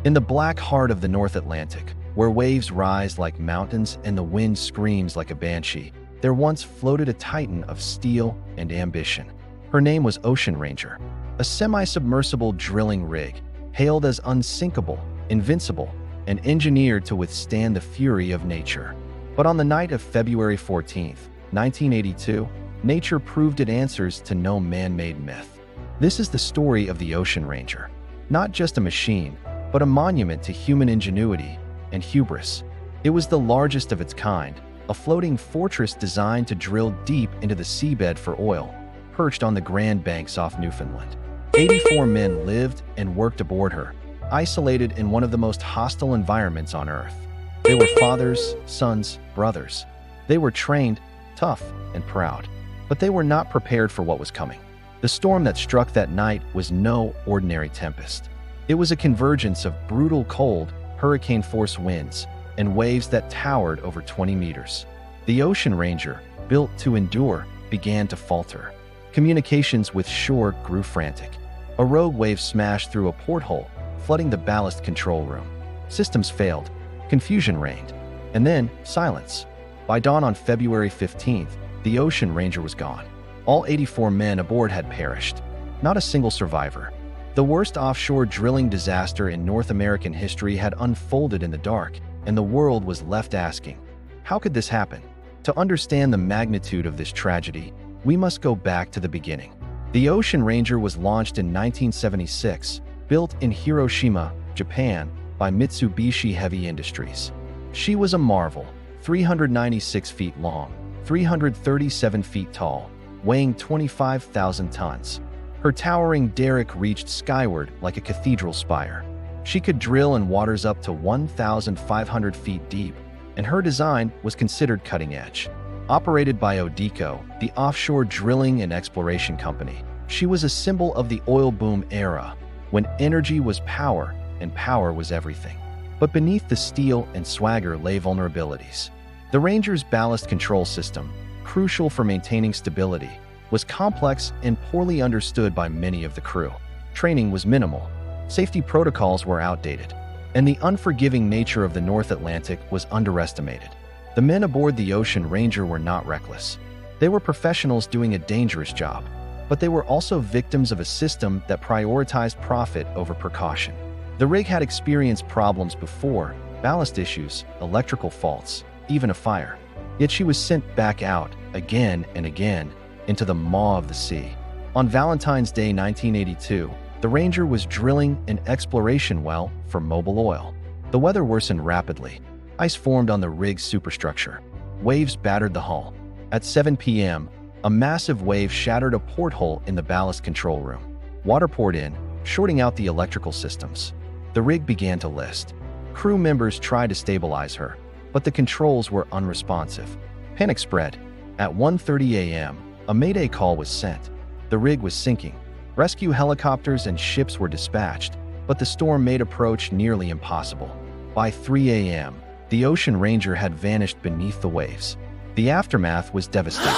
In the black heart of the North Atlantic, where waves rise like mountains and the wind screams like a banshee, there once floated a titan of steel and ambition. Her name was Ocean Ranger, a semi-submersible drilling rig, hailed as unsinkable, invincible, and engineered to withstand the fury of nature. But on the night of February 14th, 1982, nature proved its answers to no man-made myth. This is the story of the Ocean Ranger, not just a machine, but a monument to human ingenuity and hubris. It was the largest of its kind, a floating fortress designed to drill deep into the seabed for oil, perched on the Grand Banks off Newfoundland. 84 men lived and worked aboard her, isolated in one of the most hostile environments on Earth. They were fathers, sons, brothers. They were trained, tough, and proud. But they were not prepared for what was coming. The storm that struck that night was no ordinary tempest. It was a convergence of brutal cold, hurricane-force winds, and waves that towered over 20 meters. The Ocean Ranger, built to endure, began to falter. Communications with shore grew frantic. A rogue wave smashed through a porthole, flooding the ballast control room. Systems failed. Confusion reigned. And then, silence. By dawn on February 15th, the Ocean Ranger was gone. All 84 men aboard had perished. Not a single survivor. The worst offshore drilling disaster in North American history had unfolded in the dark, and the world was left asking, how could this happen? To understand the magnitude of this tragedy, we must go back to the beginning. The Ocean Ranger was launched in 1976, built in Hiroshima, Japan, by Mitsubishi Heavy Industries. She was a marvel, 396 feet long, 337 feet tall, weighing 25,000 tons. Her towering derrick reached skyward like a cathedral spire. She could drill in waters up to 1,500 feet deep, and her design was considered cutting edge. Operated by Odeco, the offshore drilling and exploration company, she was a symbol of the oil boom era, when energy was power and power was everything. But beneath the steel and swagger lay vulnerabilities. The Ranger's ballast control system, crucial for maintaining stability, was complex and poorly understood by many of the crew. Training was minimal, safety protocols were outdated, and the unforgiving nature of the North Atlantic was underestimated. The men aboard the Ocean Ranger were not reckless. They were professionals doing a dangerous job, but they were also victims of a system that prioritized profit over precaution. The rig had experienced problems before, ballast issues, electrical faults, even a fire. Yet she was sent back out, again and again, into the maw of the sea. On Valentine's Day 1982, the Ranger was drilling an exploration well for Mobil Oil. The weather worsened rapidly. Ice formed on the rig's superstructure. Waves battered the hull. At 7 p.m., a massive wave shattered a porthole in the ballast control room. Water poured in, shorting out the electrical systems. The rig began to list. Crew members tried to stabilize her, but the controls were unresponsive. Panic spread. At 1:30 a.m., a mayday call was sent. The rig was sinking. Rescue helicopters and ships were dispatched, but the storm made approach nearly impossible. By 3 a.m., the Ocean Ranger had vanished beneath the waves. The aftermath was devastating.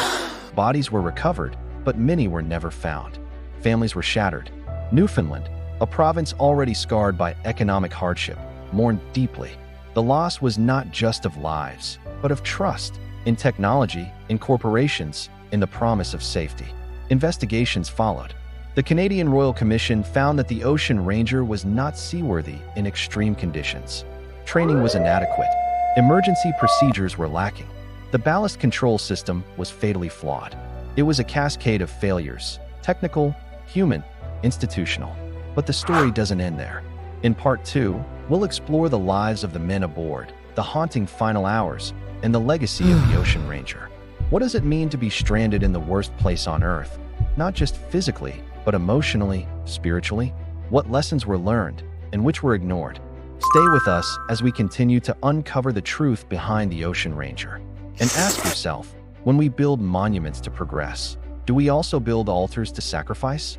Bodies were recovered, but many were never found. Families were shattered. Newfoundland, a province already scarred by economic hardship, mourned deeply. The loss was not just of lives, but of trust in technology, in corporations, in the promise of safety. Investigations followed. The Canadian Royal Commission found that the Ocean Ranger was not seaworthy in extreme conditions. Training was inadequate. Emergency procedures were lacking. The ballast control system was fatally flawed. It was a cascade of failures, technical, human, institutional. But the story doesn't end there. In Part 2, we'll explore the lives of the men aboard, the haunting final hours, and the legacy of the Ocean Ranger. What does it mean to be stranded in the worst place on Earth? Not just physically, but emotionally, spiritually? What lessons were learned, and which were ignored? Stay with us as we continue to uncover the truth behind the Ocean Ranger. And ask yourself, when we build monuments to progress, do we also build altars to sacrifice?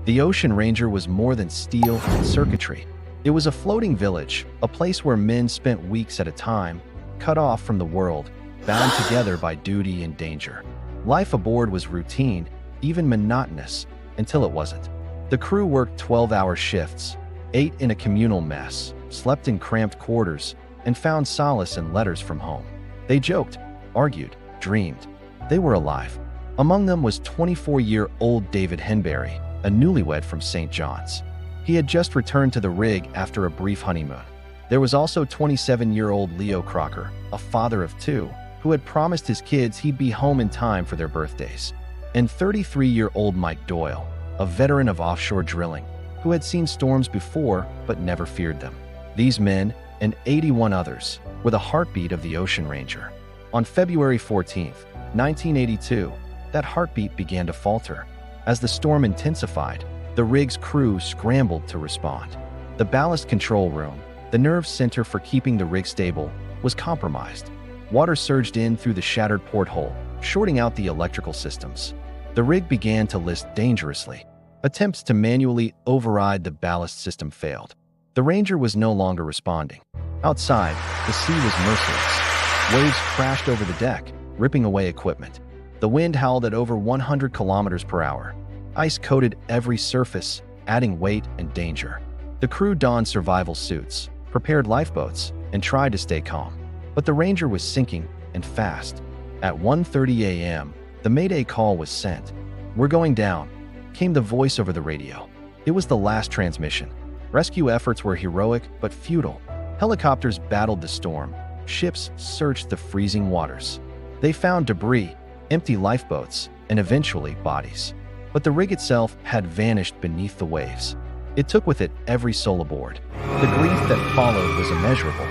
The Ocean Ranger was more than steel and circuitry. It was a floating village, a place where men spent weeks at a time, cut off from the world, bound together by duty and danger. Life aboard was routine, even monotonous, until it wasn't. The crew worked 12-hour shifts, ate in a communal mess, slept in cramped quarters, and found solace in letters from home. They joked, argued, dreamed. They were alive. Among them was 24-year-old David Henberry, a newlywed from St. John's. He had just returned to the rig after a brief honeymoon. There was also 27-year-old Leo Crocker, a father of two, who had promised his kids he'd be home in time for their birthdays. And 33-year-old Mike Doyle, a veteran of offshore drilling, who had seen storms before but never feared them. These men, and 81 others, were the heartbeat of the Ocean Ranger. On February 14, 1982, that heartbeat began to falter. As the storm intensified, the rig's crew scrambled to respond. The ballast control room, the nerve center for keeping the rig stable, was compromised. Water surged in through the shattered porthole, shorting out the electrical systems. The rig began to list dangerously. Attempts to manually override the ballast system failed. The Ranger was no longer responding. Outside, the sea was merciless. Waves crashed over the deck, ripping away equipment. The wind howled at over 100 kilometers per hour. Ice coated every surface, adding weight and danger. The crew donned survival suits, prepared lifeboats, and tried to stay calm. But the Ranger was sinking, and fast. At 1:30 a.m., the Mayday call was sent. "We're going down," came the voice over the radio. It was the last transmission. Rescue efforts were heroic but futile. Helicopters battled the storm. Ships searched the freezing waters. They found debris, empty lifeboats, and eventually bodies. But the rig itself had vanished beneath the waves. It took with it every soul aboard. The grief that followed was immeasurable.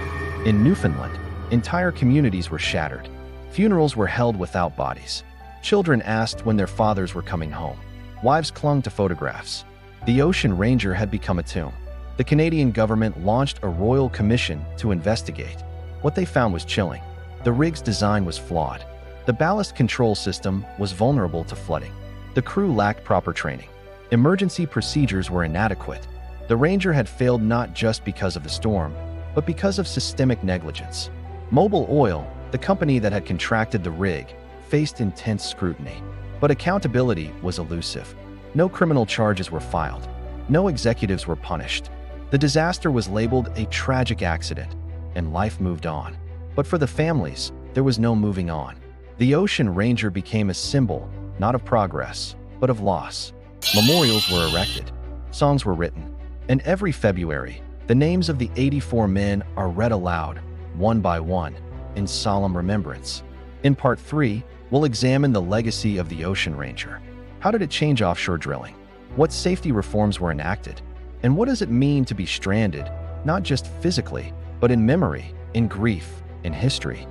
In Newfoundland, entire communities were shattered. Funerals were held without bodies. Children asked when their fathers were coming home. Wives clung to photographs. The Ocean Ranger had become a tomb. The Canadian government launched a royal commission to investigate. What they found was chilling. The rig's design was flawed. The ballast control system was vulnerable to flooding. The crew lacked proper training. Emergency procedures were inadequate. The Ranger had failed not just because of the storm, but because of systemic negligence. Mobil Oil, the company that had contracted the rig, faced intense scrutiny. But accountability was elusive. No criminal charges were filed. No executives were punished. The disaster was labeled a tragic accident, and life moved on. But for the families, there was no moving on. The Ocean Ranger became a symbol, not of progress, but of loss. Memorials were erected. Songs were written. And every February, the names of the 84 men are read aloud, one by one, in solemn remembrance. In Part 3, we'll examine the legacy of the Ocean Ranger. How did it change offshore drilling? What safety reforms were enacted? And what does it mean to be stranded, not just physically, but in memory, in grief, in history?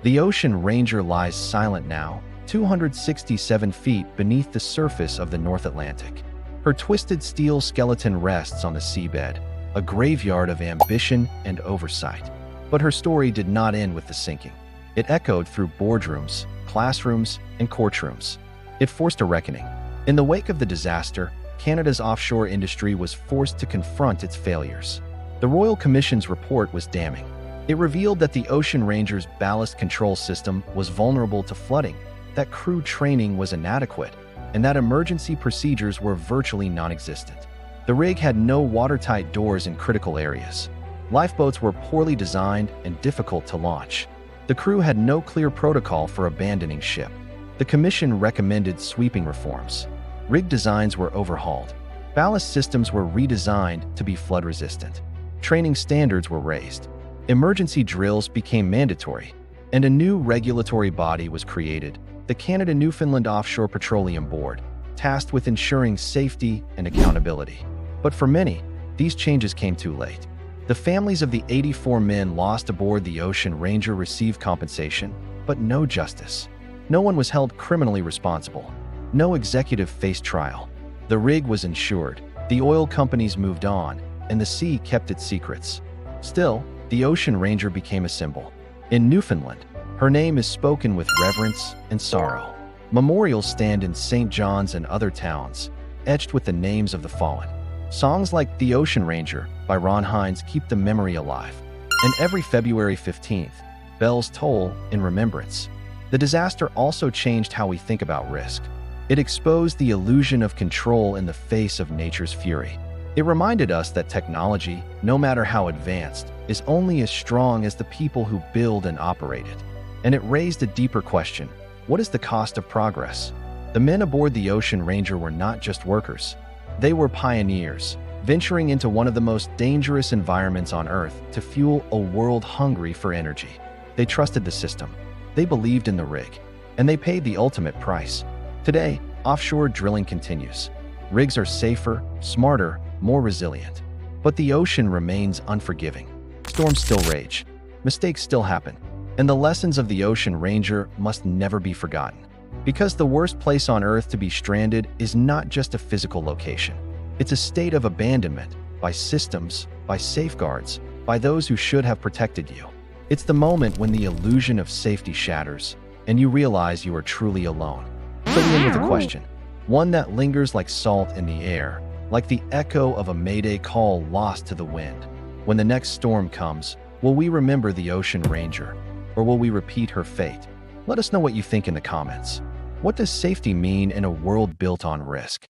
The Ocean Ranger lies silent now, 267 feet beneath the surface of the North Atlantic. Her twisted steel skeleton rests on the seabed, a graveyard of ambition and oversight. But her story did not end with the sinking. It echoed through boardrooms, classrooms, and courtrooms. It forced a reckoning. In the wake of the disaster, Canada's offshore industry was forced to confront its failures. The Royal Commission's report was damning. It revealed that the Ocean Ranger's ballast control system was vulnerable to flooding, that crew training was inadequate, and that emergency procedures were virtually non-existent. The rig had no watertight doors in critical areas. Lifeboats were poorly designed and difficult to launch. The crew had no clear protocol for abandoning ship. The Commission recommended sweeping reforms. Rig designs were overhauled. Ballast systems were redesigned to be flood-resistant. Training standards were raised. Emergency drills became mandatory, and a new regulatory body was created, the Canada-Newfoundland Offshore Petroleum Board, tasked with ensuring safety and accountability. But for many, these changes came too late. The families of the 84 men lost aboard the Ocean Ranger received compensation, but no justice. No one was held criminally responsible. No executive faced trial. The rig was insured, the oil companies moved on, and the sea kept its secrets. Still, the Ocean Ranger became a symbol. In Newfoundland, her name is spoken with reverence and sorrow. Memorials stand in St. John's and other towns, etched with the names of the fallen. Songs like The Ocean Ranger by Ron Hines keep the memory alive. And every February 15th, bells toll in remembrance. The disaster also changed how we think about risk. It exposed the illusion of control in the face of nature's fury. It reminded us that technology, no matter how advanced, is only as strong as the people who build and operate it. And it raised a deeper question: what is the cost of progress? The men aboard the Ocean Ranger were not just workers. They were pioneers, venturing into one of the most dangerous environments on Earth to fuel a world hungry for energy. They trusted the system, they believed in the rig, and they paid the ultimate price. Today, offshore drilling continues. Rigs are safer, smarter, more resilient. But the ocean remains unforgiving. Storms still rage, mistakes still happen, and the lessons of the Ocean Ranger must never be forgotten. Because the worst place on Earth to be stranded is not just a physical location. It's a state of abandonment by systems, by safeguards, by those who should have protected you. It's the moment when the illusion of safety shatters and you realize you are truly alone. So we end with a question, one that lingers like salt in the air, like the echo of a mayday call lost to the wind. When the next storm comes, will we remember the Ocean Ranger, or will we repeat her fate? Let us know what you think in the comments. What does safety mean in a world built on risk?